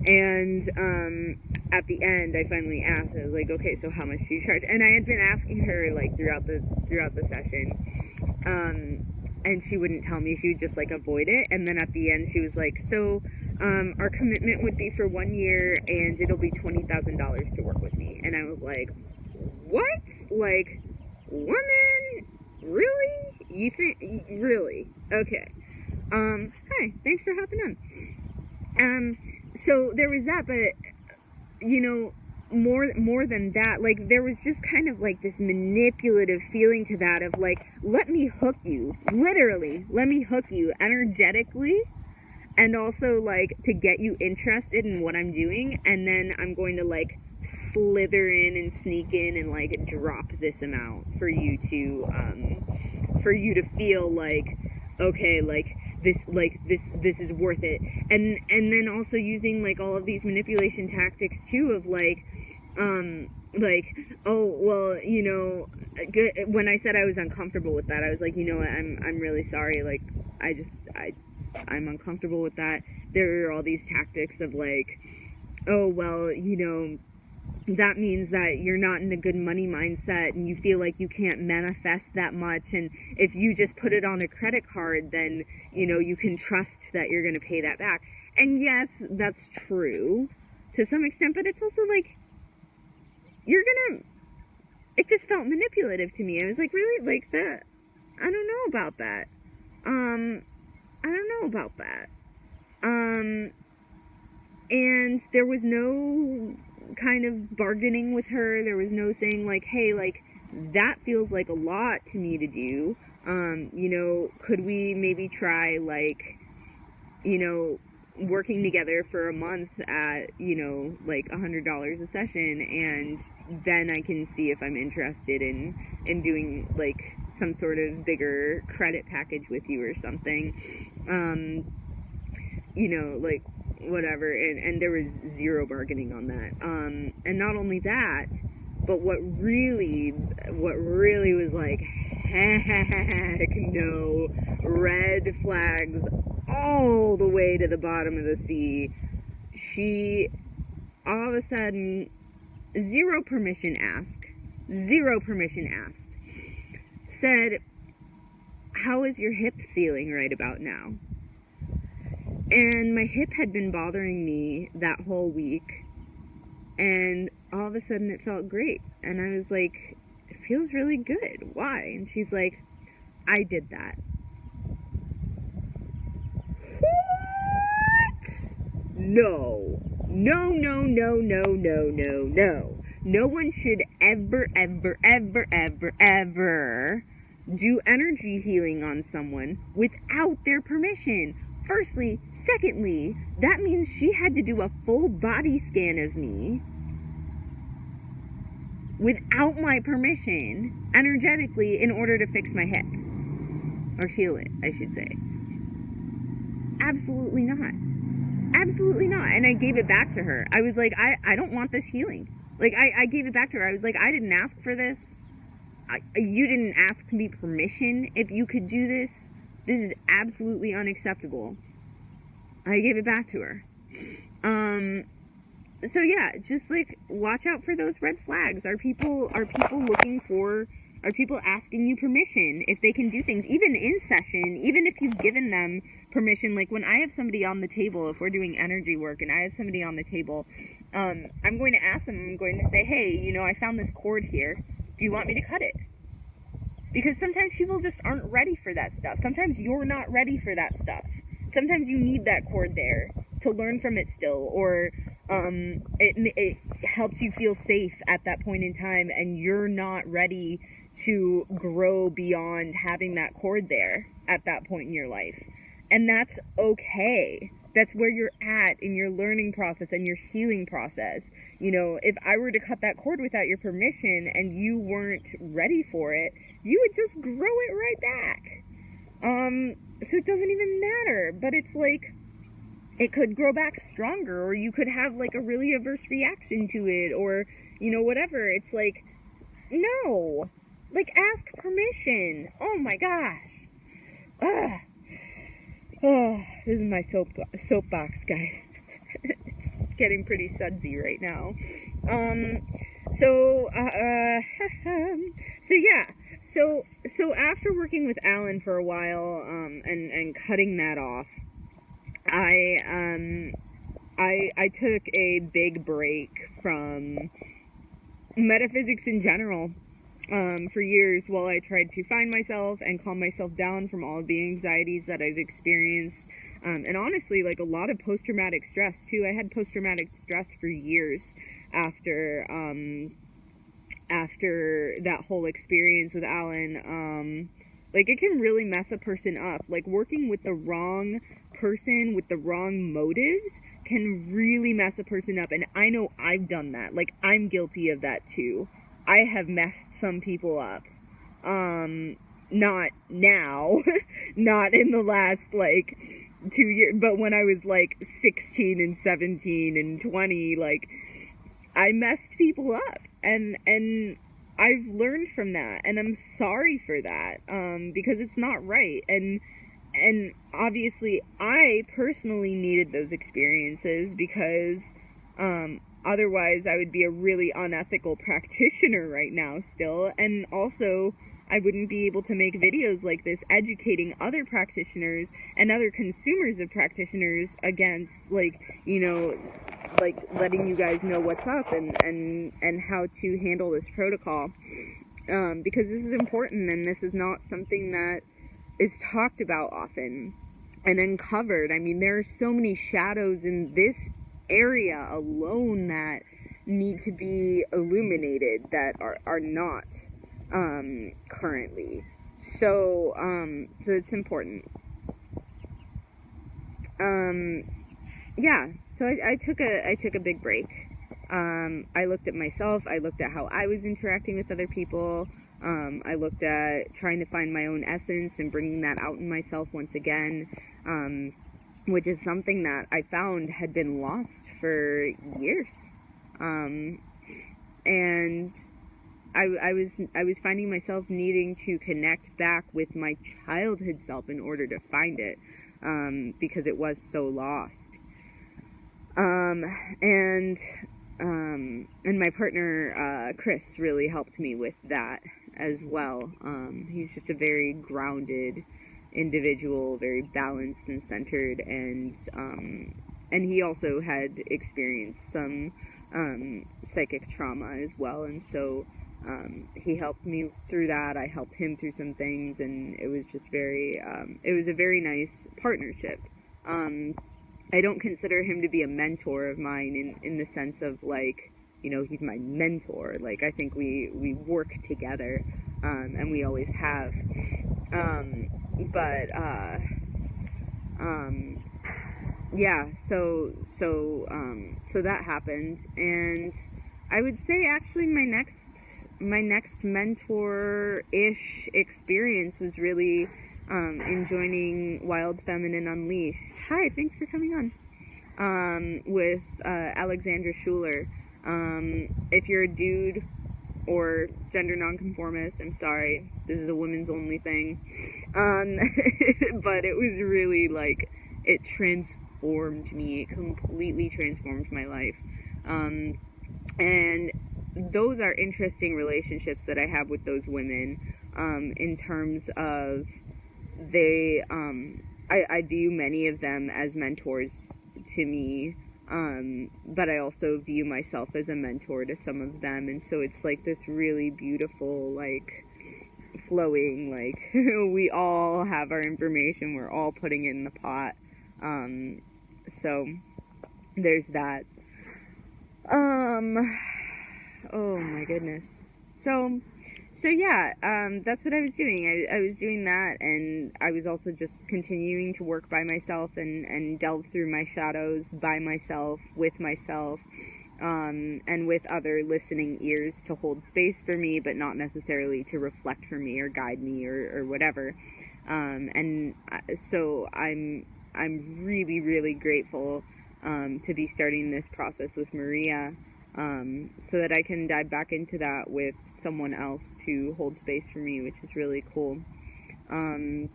and at the end I finally asked, I was like, okay, so how much do you charge? And I had been asking her like throughout the session, and she wouldn't tell me. She would just like avoid it. And then at the end she was like, so our commitment would be for 1 year, and it'll be $20,000 to work with me. And I was like, what? Like, woman? Really? You think? Really? Okay. Hi, thanks for hopping on. So there was that, but, you know, more than that, like, there was just kind of like this manipulative feeling to that of like, let me hook you, literally, let me hook you energetically, and also like to get you interested in what I'm doing, and then I'm going to like slither in and sneak in and like drop this amount for you to feel like, okay, like this is worth it. And then also using like all of these manipulation tactics too of like, oh, well, you know, when I said I was uncomfortable with that, I was like, you know what, I'm really sorry, like, I'm uncomfortable with that. There are all these tactics of like, oh, well, you know, that means that you're not in a good money mindset and you feel like you can't manifest that much, and if you just put it on a credit card, then, you know, you can trust that you're going to pay that back. And yes, that's true to some extent, but it's also like, it just felt manipulative to me. I was like, really? Like that? I don't know about that. I don't know about that. And there was no kind of bargaining with her. There was no saying like, hey, like, that feels like a lot to me to do. You know, could we maybe try, like, you know, working together for a month at, you know, like $100 a session, and then I can see if I'm interested in doing like some sort of bigger credit package with you or something. You know, like, whatever. And there was zero bargaining on that. And not only that, but what really was like, heck no, red flags all the way to the bottom of the sea. She, all of a sudden, zero permission asked, said, how is your hip feeling right about now? And my hip had been bothering me that whole week, and all of a sudden it felt great. And I was like, it feels really good. Why? And she's like, I did that. What? No. No one should ever do energy healing on someone without their permission. Firstly. Secondly, that means she had to do a full body scan of me without my permission, energetically, in order to fix my hip. Or heal it, I should say. Absolutely not. Absolutely not. And I gave it back to her. I was like, I don't want this healing. Like, I gave it back to her. I was like, I didn't ask for this. You didn't ask me permission if you could do this. This is absolutely unacceptable. I gave it back to her. So yeah, just like, watch out for those red flags. Are people asking you permission if they can do things, even in session, even if you've given them permission? Like, when I have somebody on the table, if we're doing energy work and I have somebody on the table, I'm going to ask them, I'm going to say, hey, you know, I found this cord here. Do you want me to cut it? Because sometimes people just aren't ready for that stuff. Sometimes you're not ready for that stuff. Sometimes you need that cord there to learn from it still, or it helps you feel safe at that point in time, and you're not ready to grow beyond having that cord there at that point in your life. And that's okay. That's where you're at in your learning process and your healing process. You know, if I were to cut that cord without your permission and you weren't ready for it, you would just grow it right back. So it doesn't even matter, but it's like, it could grow back stronger, or you could have like a really adverse reaction to it, or, you know, whatever. It's like, no, like, ask permission. Oh my gosh. Oh, this is my soapbox, guys. It's getting pretty sudsy right now. So yeah. So after working with Alan for a while, and cutting that off, I took a big break from metaphysics in general, for years, while I tried to find myself and calm myself down from all of the anxieties that I've experienced. And honestly, like, a lot of post-traumatic stress too. I had post-traumatic stress for years after that whole experience with Alan. Like, it can really mess a person up. Like, working with the wrong person with the wrong motives can really mess a person up. And I know I've done that. Like, I'm guilty of that too. I have messed some people up. Not now, not in the last, like, 2 years, but when I was, like, 16 and 17 and 20, like, I messed people up, and I've learned from that, and I'm sorry for that, because it's not right, and obviously I personally needed those experiences, because otherwise I would be a really unethical practitioner right now still, and also I wouldn't be able to make videos like this educating other practitioners and other consumers of practitioners against, like, you know, like, letting you guys know what's up and how to handle this protocol, because this is important, and this is not something that is talked about often and uncovered. I mean, there are so many shadows in this area alone that need to be illuminated that are not currently. So it's important. Yeah, so I took a big break. I looked at myself, I looked at how I was interacting with other people, I looked at trying to find my own essence and bringing that out in myself once again, which is something that I found had been lost for years. And I was finding myself needing to connect back with my childhood self in order to find it, because it was so lost. And my partner, Chris, really helped me with that as well. He's just a very grounded individual, very balanced and centered, and he also had experienced some psychic trauma as well, and so he helped me through that. I helped him through some things, and it was just it was a very nice partnership. I don't consider him to be a mentor of mine in the sense of, like, you know, he's my mentor. Like, I think we work together, and we always have. Yeah, so that happened, and I would say actually my next mentor-ish experience was really in joining Wild Feminine Unleashed. Hi, thanks for coming on. With Alexandra Schuler. If you're a dude or gender nonconformist, I'm sorry, this is a women's only thing. But it was really, like, it transformed me. It completely transformed my life. And those are interesting relationships that I have with those women, in terms of I view many of them as mentors to me, but I also view myself as a mentor to some of them, and so it's like this really beautiful, like, flowing, like, we all have our information, we're all putting it in the pot, so there's that. Oh my goodness. So yeah, that's what I was doing. I was doing that, and I was also just continuing to work by myself and delve through my shadows by myself, with myself, and with other listening ears to hold space for me, but not necessarily to reflect for me or guide me or whatever. And so I'm really, really grateful to be starting this process with Maria, so that I can dive back into that with someone else to hold space for me, which is really cool, in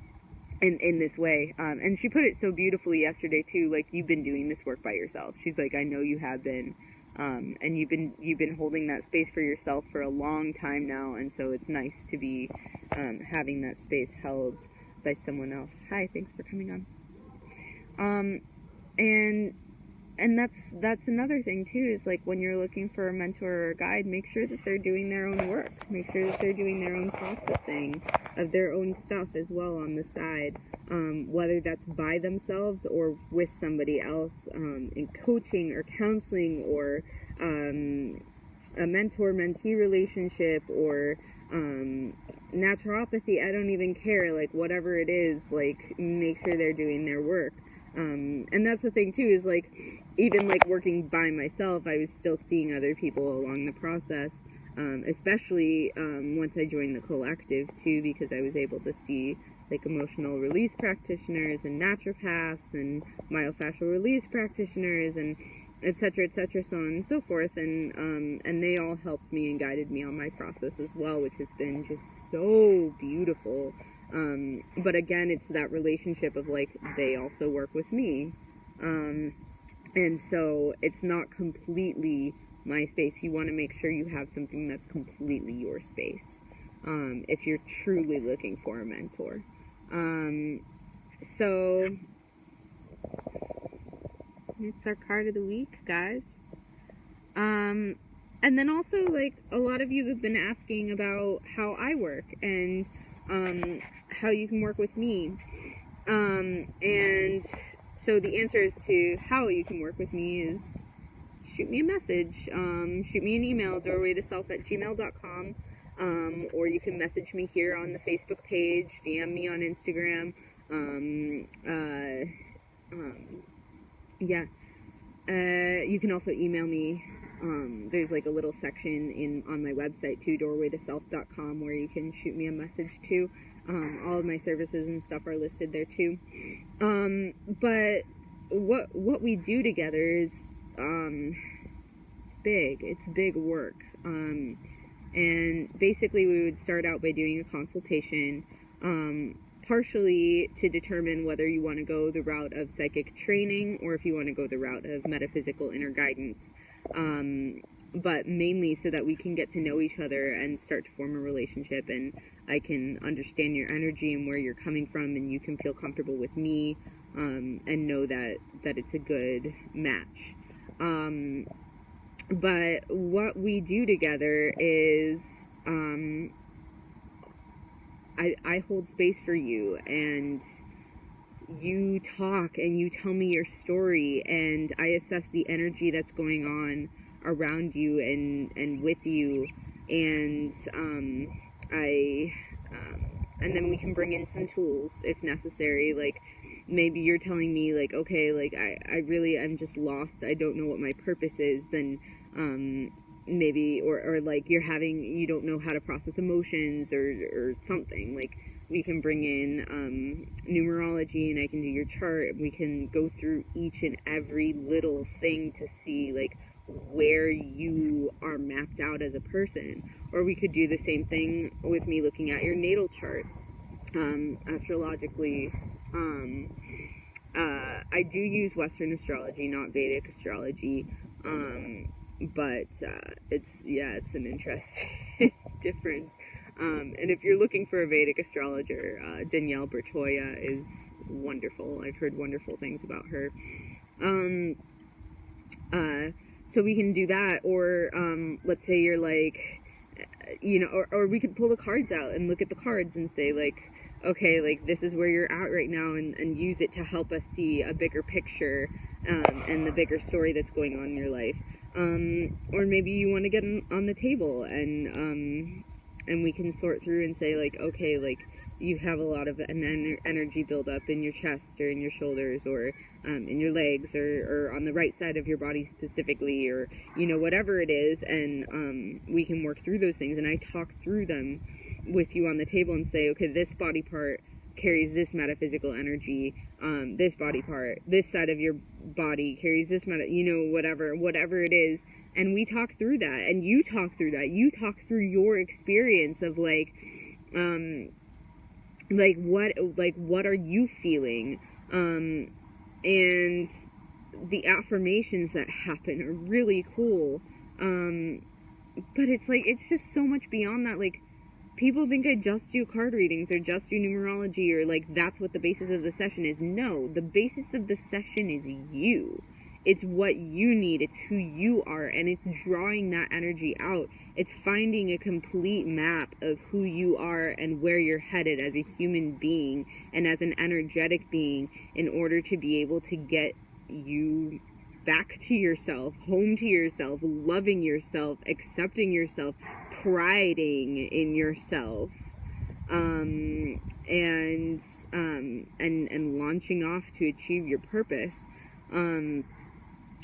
this way. And she put it so beautifully yesterday too, like, you've been doing this work by yourself. She's like, I know you have been, and you've been holding that space for yourself for a long time now, and so it's nice to be having that space held by someone else. Hi, thanks for coming on. And that's another thing too, is like, when you're looking for a mentor or a guide, make sure that they're doing their own work. Make sure that they're doing their own processing of their own stuff as well on the side, whether that's by themselves or with somebody else, in coaching or counseling, or a mentor-mentee relationship, or naturopathy. I don't even care, like, whatever it is, like, make sure they're doing their work. And that's the thing too, is like, even like working by myself, I was still seeing other people along the process, especially once I joined the collective too, because I was able to see like emotional release practitioners and naturopaths and myofascial release practitioners and etc., so on and so forth, and they all helped me and guided me on my process as well, which has been just so beautiful. But again, it's that relationship of like, they also work with me, and so it's not completely my space. You want to make sure you have something that's completely your space, if you're truly looking for a mentor. So it's our card of the week, guys. And then also, like, a lot of you have been asking about how I work and how you can work with me. And so the answers to how you can work with me is shoot me a message, shoot me an email, doorwaytoself@gmail.com, or you can message me here on the Facebook page, DM me on Instagram, you can also email me. There's like a little section on my website too, doorwaytoself.com, where you can shoot me a message too. All of my services and stuff are listed there too. But what we do together is it's big work. And basically we would start out by doing a consultation, partially to determine whether you want to go the route of psychic training or if you want to go the route of metaphysical inner guidance, but mainly so that we can get to know each other and start to form a relationship, and I can understand your energy and where you're coming from, and you can feel comfortable with me, and know that it's a good match. But what we do together is I hold space for you, and you talk and you tell me your story, and I assess the energy that's going on around you and with you, and and then we can bring in some tools if necessary. Like, maybe you're telling me, like, okay, like, I'm just lost, I don't know what my purpose is, then maybe, or like you don't know how to process emotions or something. Like, we can bring in numerology, and I can do your chart, and we can go through each and every little thing to see, like, where you are mapped out as a person. Or we could do the same thing with me looking at your natal chart, astrologically. I do use Western astrology, not Vedic astrology, but it's an interesting difference. And if you're looking for a Vedic astrologer, Danielle Bertoya is wonderful. I've heard wonderful things about her. So we can do that, or let's say you're like, or we could pull the cards out and look at the cards and say, like, okay, like, this is where you're at right now, and use it to help us see a bigger picture, and the bigger story that's going on in your life. Or maybe you want to get on the table, and we can sort through and say, like, okay, like, you have a lot of energy buildup in your chest or in your shoulders, or in your legs, or on the right side of your body specifically, or, whatever it is, and we can work through those things, and I talk through them with you on the table and say, okay, this body part carries this metaphysical energy, this body part, this side of your body carries this whatever it is, and we talk through that, and you talk through that, you talk through your experience of, like, what are you feeling, and the affirmations that happen are really cool, but it's like, it's just so much beyond that. Like, people think I just do card readings or just do numerology, or like that's what the basis of the session is. No, the basis of the session is you. It's what you need. It's who you are, and it's drawing that energy out. It's finding a complete map of who you are and where you're headed as a human being and as an energetic being, in order to be able to get you back to yourself, home to yourself, loving yourself, accepting yourself, priding in yourself, and launching off to achieve your purpose.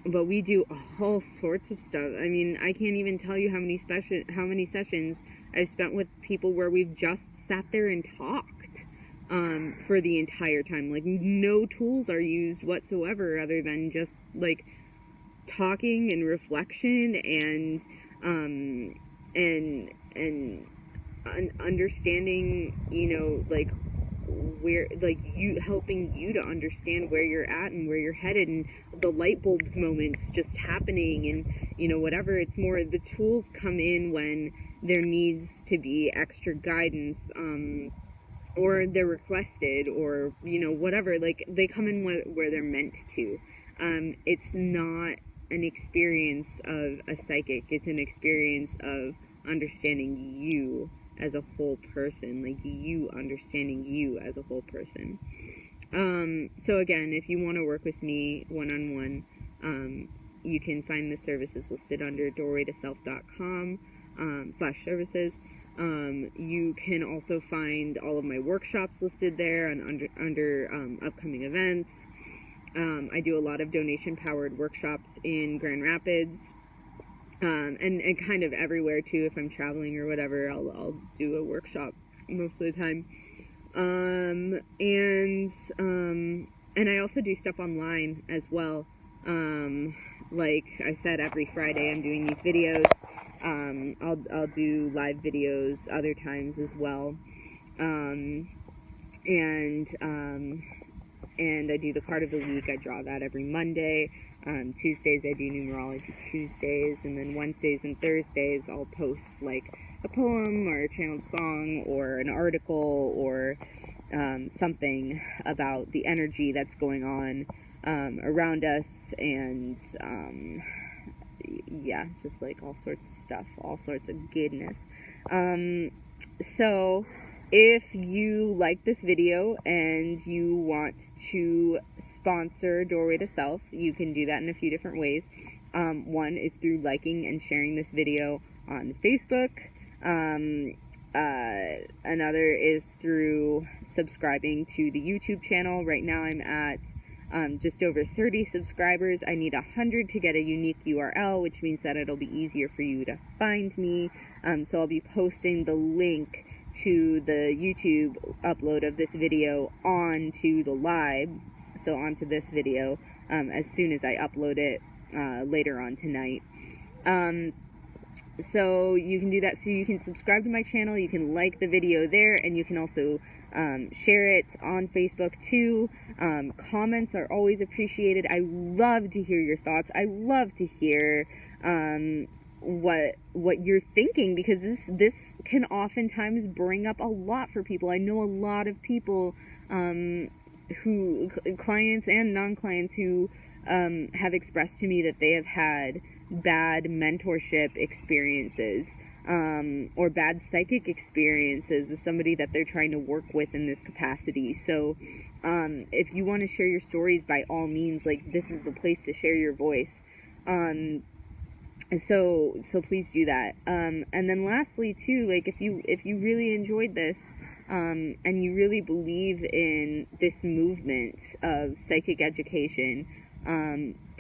But we do all sorts of stuff. I mean, I can't even tell you how many sessions I've spent with people where we've just sat there and talked. for the entire time. Like, no tools are used whatsoever other than just, like, talking and reflection and understanding, you know, like, where, like, you helping you to understand where you're at and where you're headed, and the light bulbs moments just happening, and, you know, whatever. It's more, the tools come in when there needs to be extra guidance, or they're requested, or, you know, whatever. Like, they come in where they're meant to. It's not an experience of a psychic. It's an experience of understanding you as a whole person, like, you understanding you as a whole person. So again, if you want to work with me one-on-one, you can find the services listed under doorwaytoself.com /services. You can also find all of my workshops listed there and under upcoming events. I do a lot of donation-powered workshops in Grand Rapids, and kind of everywhere too. If I'm traveling or whatever, I'll do a workshop most of the time. And I also do stuff online as well. Like I said, every Friday I'm doing these videos. I'll do live videos other times as well. And I do the card of the week. I draw that every Monday. Tuesdays I do numerology Tuesdays, and then Wednesdays and Thursdays I'll post like a poem or a channeled song or an article or something about the energy that's going on around us, and yeah, just like all sorts of stuff, all sorts of goodness. So if you like this video and you want to sponsor Doorway to Self, you can do that in a few different ways. One is through liking and sharing this video on Facebook. Another is through subscribing to the YouTube channel. Right now I'm at just over 30 subscribers. I need 100 to get a unique URL, which means that it'll be easier for you to find me. So I'll be posting the link to the YouTube upload of this video onto the live, so onto this video, as soon as I upload it later on tonight. So you can do that. So you can subscribe to my channel, you can like the video there, and you can also share it on Facebook too. Comments are always appreciated. I love to hear your thoughts. I love to hear what you're thinking, because this can oftentimes bring up a lot for people. I know a lot of people who, clients and non-clients, who have expressed to me that they have had bad mentorship experiences, or bad psychic experiences with somebody that they're trying to work with in this capacity. So if you want to share your stories, by all means, like, this is the place to share your voice. So please do that. And then lastly too, like, if you really enjoyed this, and you really believe in this movement of psychic education,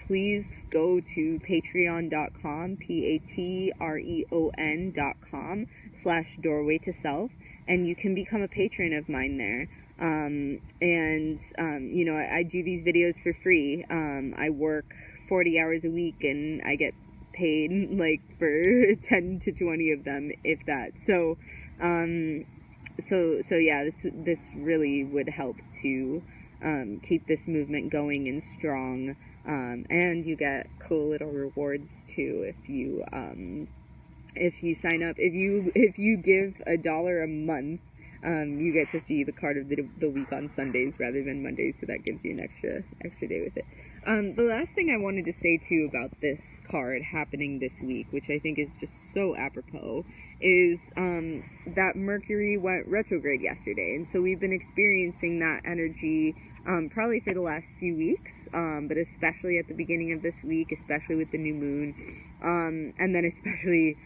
please go to patreon.com, patreon.com/doorwaytoself, and you can become a patron of mine there. You know, I do these videos for free. I work 40 hours a week, and I get paid like for 10 to 20 of them, if that. So yeah, this really would help to keep this movement going and strong. And you get cool little rewards too if you sign up. If you give $1 a month, you get to see the card of the week on Sundays rather than Mondays, so that gives you an extra day with it. The last thing I wanted to say too about this card happening this week, which I think is just so apropos, is that Mercury went retrograde yesterday, and so we've been experiencing that energy probably for the last few weeks, but especially at the beginning of this week, especially with the new moon, and then especially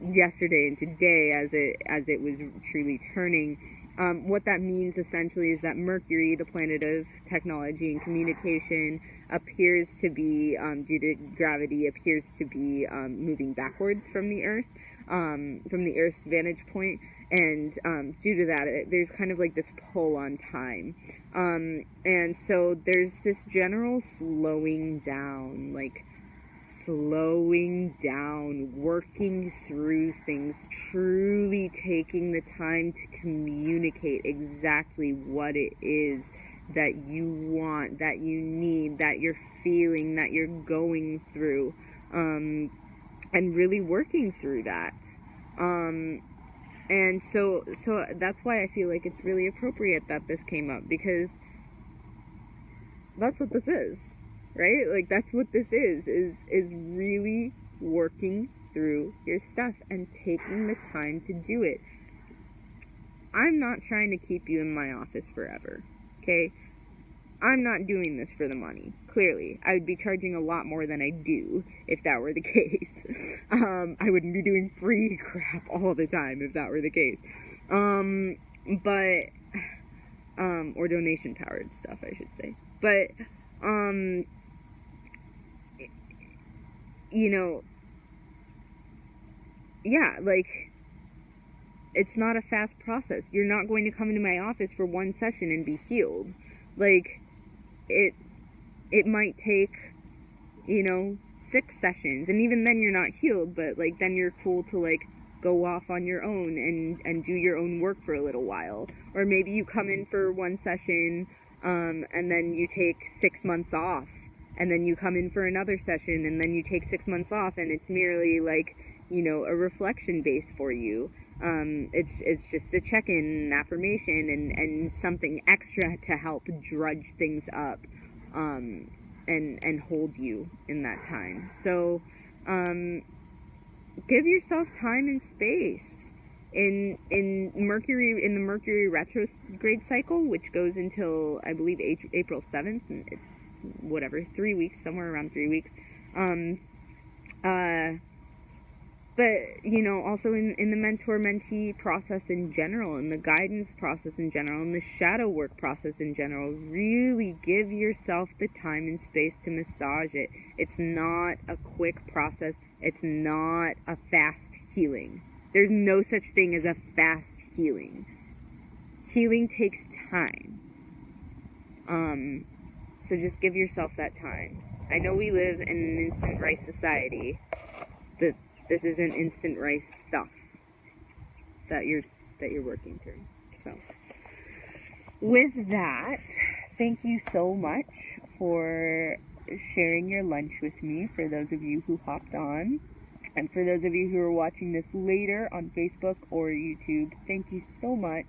yesterday and today as it was truly turning. What that means essentially is that Mercury, the planet of technology and communication, appears to be, due to gravity, appears to be moving backwards from the Earth, from the Earth's vantage point. And due to that, there's kind of like this pull on time. And so there's this general slowing down, working through things, truly taking the time to communicate exactly what it is that you want, that you need, that you're feeling, that you're going through, and really working through that. And so that's why I feel like it's really appropriate that this came up, because that's what this is, right? Like, that's what this is really working through your stuff and taking the time to do it. I'm not trying to keep you in my office forever, okay? I'm not doing this for the money, clearly. I would be charging a lot more than I do if that were the case. I wouldn't be doing free crap all the time if that were the case. Or donation-powered stuff, I should say. But, you know, yeah, like, it's not a fast process. You're not going to come into my office for one session and be healed. Like, it might take, 6 sessions, and even then you're not healed, but, like, then you're cool to, like, go off on your own and do your own work for a little while. Or maybe you come in for one session, and then you take 6 months off, and then you come in for another session, and then you take 6 months off, and it's merely, like, a reflection base for you. It's just a check-in, an affirmation, and something extra to help drudge things up, and hold you in that time. So, give yourself time and space. In the Mercury Retrograde cycle, which goes until, I believe, April 7th, and it's 3 weeks, somewhere around 3 weeks. But, also in the mentor-mentee process in general, in the guidance process in general, in the shadow work process in general, really give yourself the time and space to massage it. It's not a quick process. It's not a fast healing. There's no such thing as a fast healing. Healing takes time. So just give yourself that time. I know we live in an instant rice society, but this isn't instant rice stuff that you're working through. So, with that, thank you so much for sharing your lunch with me, for those of you who hopped on. And for those of you who are watching this later on Facebook or YouTube, thank you so much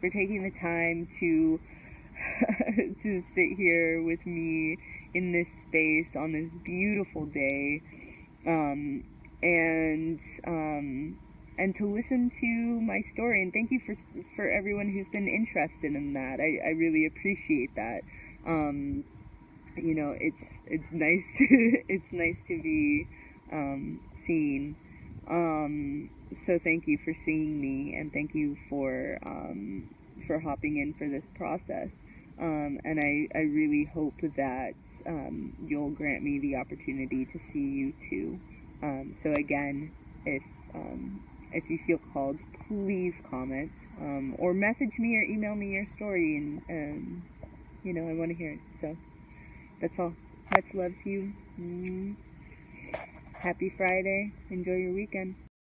for taking the time to to sit here with me in this space on this beautiful day, and to listen to my story. And thank you for everyone who's been interested in that. I really appreciate that. It's nice it's nice to be seen. So thank you for seeing me, and thank you for hopping in for this process. And I really hope that you'll grant me the opportunity to see you too. So again, if you feel called, please comment, or message me or email me your story, and I want to hear it. So that's all. Much love to you. Happy Friday. Enjoy your weekend.